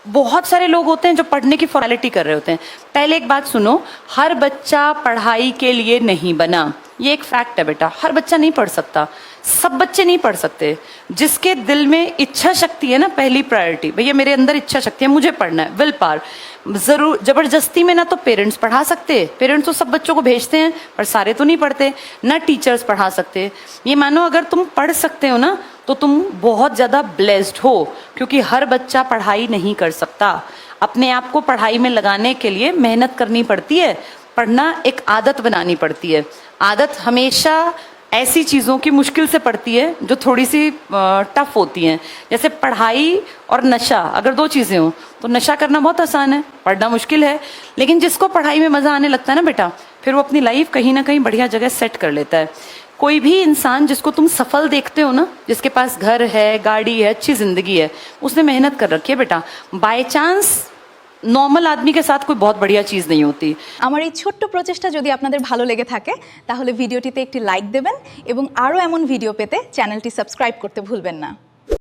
बहुत सारे लोग होते हैं जो पढ़ने की फॉर्मेलिटी कर रहे होते हैं। पहले एक बात सुनो, हर बच्चा पढ़ाई के लिए नहीं बना, ये एक फैक्ट है बेटा। हर बच्चा नहीं पढ़ सकता, सब बच्चे नहीं पढ़ सकते। जिसके दिल में इच्छा शक्ति है ना, पहली प्रायोरिटी, भैया मेरे अंदर इच्छा शक्ति है, मुझे पढ़ना है, विल पावर। जरूर जबरदस्ती में ना तो पेरेंट्स पढ़ा सकते, पेरेंट्स तो सब बच्चों को भेजते हैं पर सारे तो नहीं पढ़ते, ना टीचर्स पढ़ा सकते। ये मानो अगर तुम पढ़ सकते हो ना तो तुम बहुत ज़्यादा ब्लेस्ड हो, क्योंकि हर बच्चा पढ़ाई नहीं कर सकता। अपने आप को पढ़ाई में लगाने के लिए मेहनत करनी पड़ती है, पढ़ना एक आदत बनानी पड़ती है। आदत हमेशा ऐसी चीज़ों की मुश्किल से पड़ती है जो थोड़ी सी टफ होती हैं। जैसे पढ़ाई और नशा, अगर दो चीज़ें हों तो नशा करना बहुत आसान है, पढ़ना मुश्किल है। लेकिन जिसको पढ़ाई में मज़ा आने लगता है ना बेटा, फिर वो अपनी लाइफ कहीं ना कहीं बढ़िया जगह सेट कर लेता है। कोई भी इंसान जिसको तुम सफल देखते हो ना, जिसके पास घर है, गाड़ी है, अच्छी ज़िंदगी है, उसने मेहनत कर रखी है बेटा। बाय चांस নর্মাল আদমিকে সাথ कोई बहुत बढ़िया चीज़ नहीं होती। আমার এই ছোট্ট প্রচেষ্টা যদি আপনাদের ভালো লেগে থাকে তাহলে ভিডিওটিতে একটি লাইক দেবেন এবং আরও এমন ভিডিও পেতে চ্যানেলটি সাবস্ক্রাইব করতে ভুলবেন না।